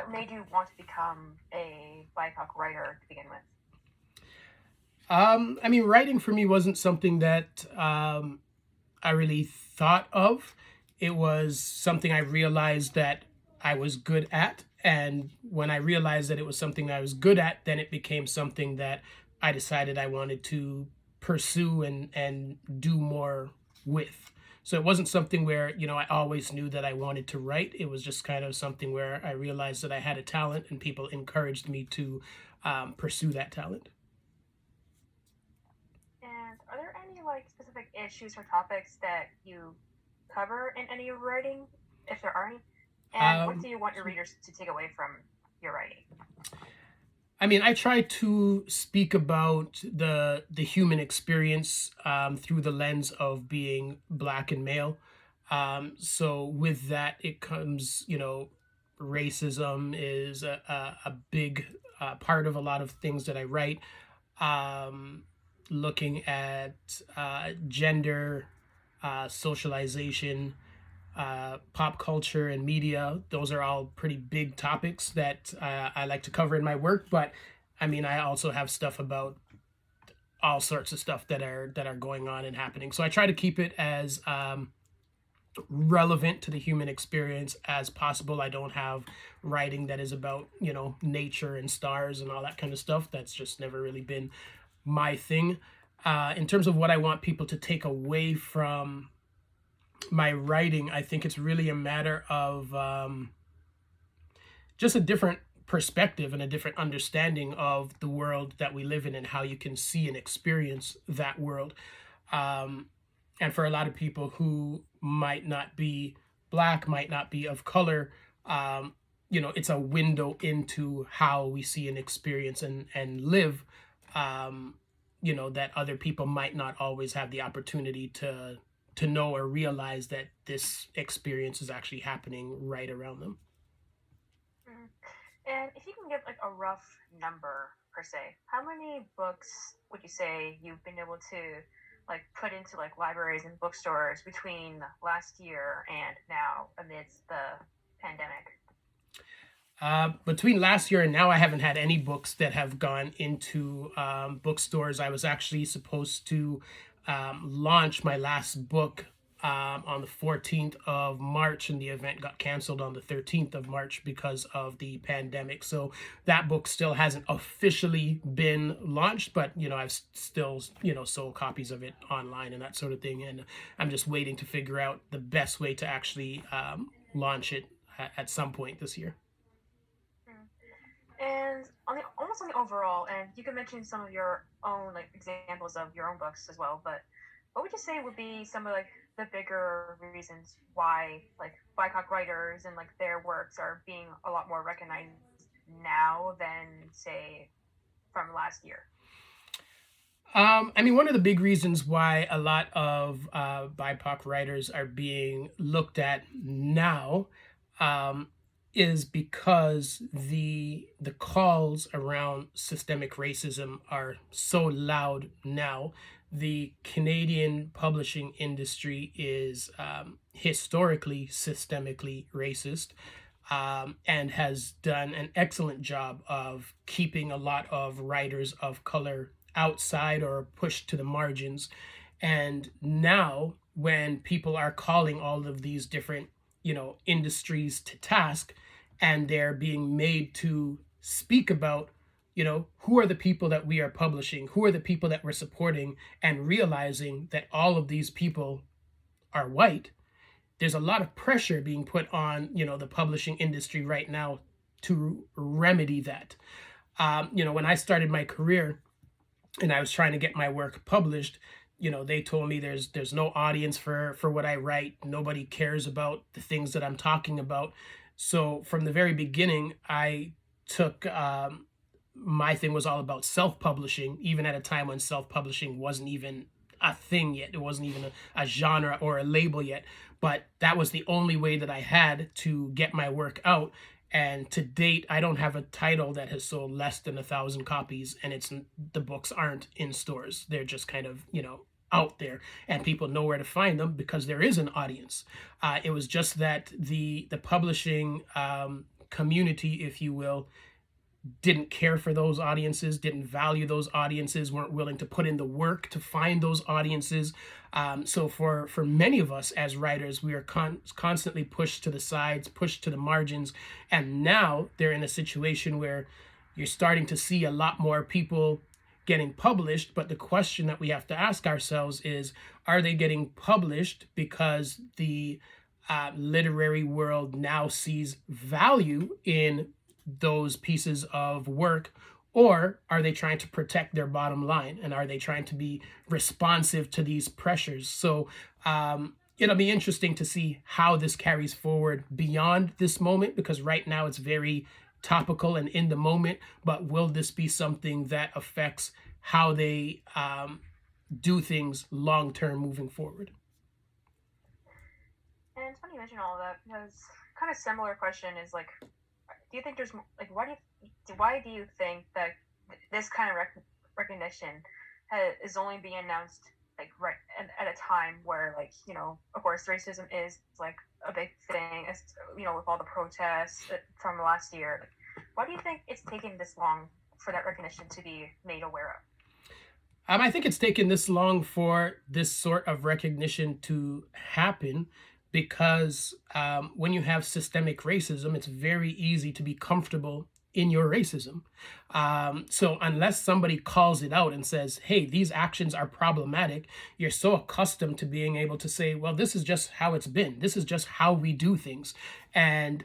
what made you want to become a BIPOC writer to begin with? I mean, writing for me wasn't something that I really thought of. It was something I realized that I was good at. And when I realized that it was something I was good at, then it became something that I decided I wanted to pursue and do more with. So it wasn't something where, I always knew that I wanted to write. It was just kind of something where I realized that I had a talent and people encouraged me to pursue that talent. And are there any like specific issues or topics that you cover in any of your writing, if there are any? And what Um, do you want your readers to take away from your writing? I mean, I try to speak about the human experience through the lens of being black and male. So with that, it comes, racism is a big part of a lot of things that I write. Um, Looking at gender, socialization, pop culture and media. Those are all pretty big topics that I like to cover in my work. But I mean, I also have stuff about all sorts of stuff that are going on and happening. So I try to keep it as relevant to the human experience as possible. I don't have writing that is about nature and stars and all that kind of stuff. That's just never really been my thing. In terms of what I want people to take away from my writing, I think it's really a matter of just a different perspective and a different understanding of the world that we live in and how you can see and experience that world. Um, and for a lot of people who might not be black, might not be of color, it's a window into how we see and experience and live. Um, that other people might not always have the opportunity to know or realize that this experience is actually happening right around them. Mhm. And if you can give like a rough number per se, how many books would you say you've been able to like put into like libraries and bookstores between last year and now amidst the pandemic? Between last year and now, I haven't had any books that have gone into bookstores. I was actually supposed to launch my last book on the 14th of March, and the event got canceled on the 13th of March because of the pandemic. So that book still hasn't officially been launched, but I've still sold copies of it online and that sort of thing, and I'm just waiting to figure out the best way to actually launch it at some point this year. Mm. And on the almost on the overall, and you can mention some of your own like examples of your own books as well, but what would you say would be some of like the bigger reasons why like BIPOC writers and like their works are being a lot more recognized now than say from last year? I mean, one of the big reasons why a lot of BIPOC writers are being looked at now um, is because the calls around systemic racism are so loud now. The Canadian publishing industry is historically systemically racist. And has done an excellent job of keeping a lot of writers of color outside or pushed to the margins. And now, when people are calling all of these different, industries to task, and they're being made to speak about, who are the people that we are publishing, who are the people that we're supporting, and realizing that all of these people are white, there's a lot of pressure being put on, the publishing industry right now to remedy that. When I started my career, and I was trying to get my work published, they told me there's no audience for what I write. Nobody cares about the things that I'm talking about. So from the very beginning, I took my thing was all about self-publishing, even at a time when self-publishing wasn't even a thing yet. It wasn't even a genre or a label yet. But that was the only way that I had to get my work out. And to date, I don't have a title that has sold less than 1,000 copies, and the books aren't in stores. They're just kind of out there, and people know where to find them because there is an audience. It was just that the publishing community, if you will, didn't care for those audiences, didn't value those audiences, weren't willing to put in the work to find those audiences. So for many of us as writers, we are constantly pushed to the sides, pushed to the margins, and now they're in a situation where you're starting to see a lot more people getting published. But the question that we have to ask ourselves is, are they getting published because the literary world now sees value in those pieces of work, or are they trying to protect their bottom line, and are they trying to be responsive to these pressures? So it'll be interesting to see how this carries forward beyond this moment, because right now it's very topical and in the moment, but will this be something that affects how they do things long term moving forward? And it's funny you mention all of that because kind of similar question is like, do you think there's like why do you think that this kind of recognition is only being announced like right at a time where, like, of course racism is like a big thing, as with all the protests from last year. Like, why do you think it's taken this long for that recognition to be made aware of? I think it's taken this long for this sort of recognition to happen because when you have systemic racism, it's very easy to be comfortable in your racism. So unless somebody calls it out and says, hey, these actions are problematic, you're so accustomed to being able to say, well, this is just how it's been. This is just how we do things. And,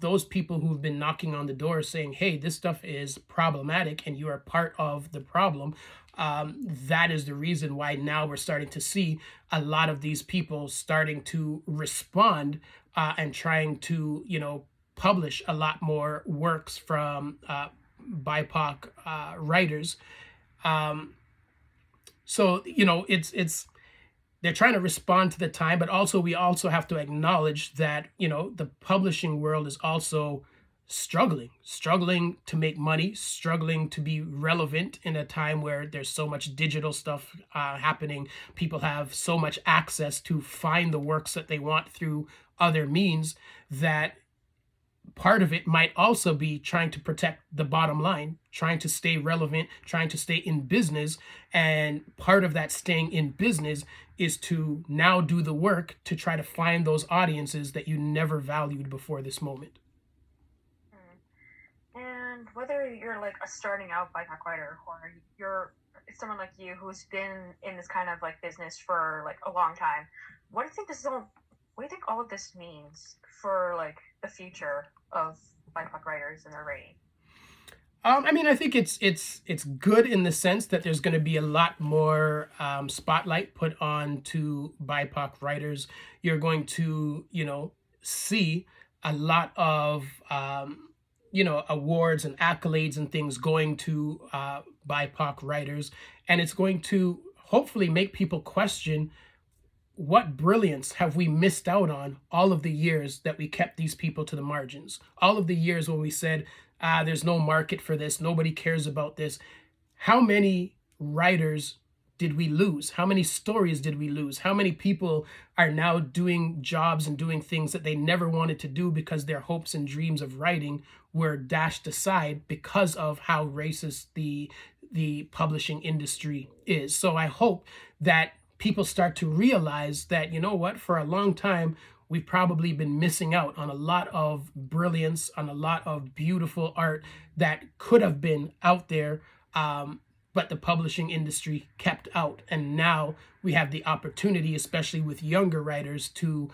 those people who've been knocking on the door saying, hey, this stuff is problematic and you are part of the problem, that is the reason why now we're starting to see a lot of these people starting to respond and trying to, publish a lot more works from BIPOC writers. Um, so it's they're trying to respond to the time, but also we also have to acknowledge that the publishing world is also struggling to make money, struggling to be relevant in a time where there's so much digital stuff happening. People have so much access to find the works that they want through other means, that part of it might also be trying to protect the bottom line, trying to stay relevant, trying to stay in business. And part of that staying in business is to now do the work to try to find those audiences that you never valued before this moment. And whether you're like a starting out BIPOC writer, or you're someone like you who's been in this kind of like business for like a long time, what do you think what do you think all of this means for like the future of BIPOC writers and their writing? I think it's good in the sense that there's going to be a lot more spotlight put on to BIPOC writers. You're going to see a lot of awards and accolades and things going to BIPOC writers, and it's going to hopefully make people question, what brilliance have we missed out on all of the years that we kept these people to the margins? All of the years when we said, there's no market for this, nobody cares about this. How many writers did we lose? How many stories did we lose? How many people are now doing jobs and doing things that they never wanted to do because their hopes and dreams of writing were dashed aside because of how racist the publishing industry is? So I hope that people start to realize that, for a long time, we've probably been missing out on a lot of brilliance, on a lot of beautiful art that could have been out there, but the publishing industry kept out. And now we have the opportunity, especially with younger writers, to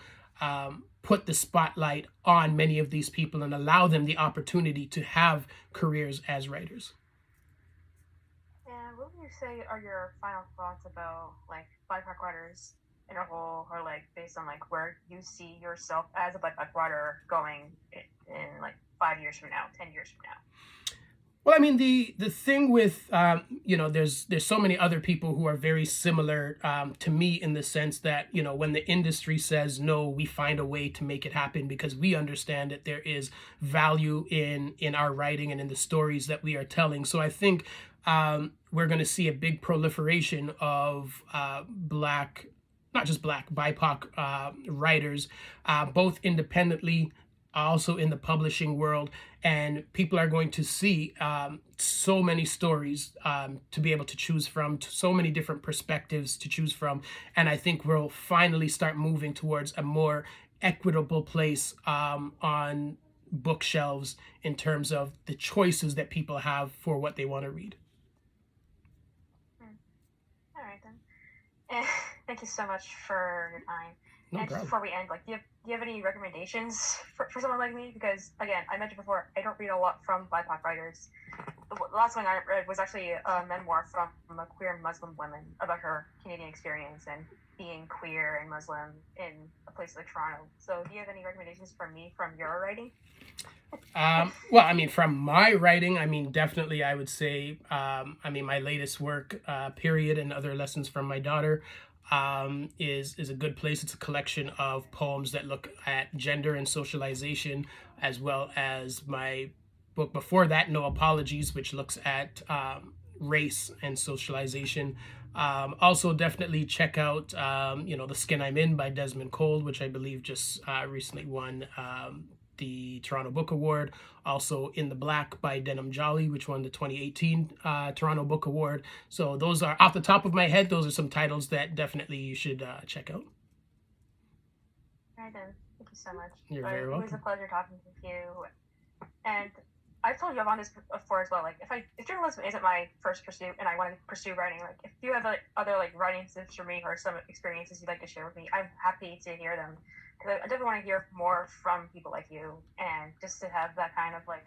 put the spotlight on many of these people and allow them the opportunity to have careers as writers. And what would you say are your final thoughts about like BIPOC writers in a whole, or like based on like where you see yourself as a BIPOC writer going in like 5 years from now, 10 years from now? Well, the thing with there's so many other people who are very similar to me, in the sense that when the industry says no, we find a way to make it happen, because we understand that there is value in our writing and in the stories that we are telling. So I think we're going to see a big proliferation of not just black, BIPOC writers, both independently, also in the publishing world, and people are going to see so many stories to be able to choose from, so many different perspectives to choose from, and I think we'll finally start moving towards a more equitable place on bookshelves in terms of the choices that people have for what they want to read. Hmm. All right then. And thank you so much for your time. No And just problem. before we end, like, do you have any recommendations for someone like me? Because again, I mentioned before, I don't read a lot from BIPOC writers. The last one I read was actually a memoir from a queer Muslim woman about her Canadian experience and being queer and Muslim in a place like Toronto. So, do you have any recommendations for me from your writing? Well, I mean, from my writing, I mean, definitely, I would say, I mean, my latest work, period, and other lessons from my daughter, is a good place. It's a collection of poems that look at gender and socialization, as well as my book before that, No Apologies, which looks at race and socialization. Also, definitely check out, The Skin I'm In by Desmond Cole, which I believe just recently won the Toronto Book Award. Also, In the Black by Denham Jolly, which won the 2018 Toronto Book Award. So those are, off the top of my head, those are some titles that definitely you should check out. Right then. Thank you so much. You're But very it was a welcome. pleasure talking with you. And I've told you I've on this before as well. Like, if journalism isn't my first pursuit and I want to pursue writing, like if you have like, other like writing tips for me or some experiences you'd like to share with me, I'm happy to hear them. Because I definitely want to hear more from people like you, and just to have that kind of like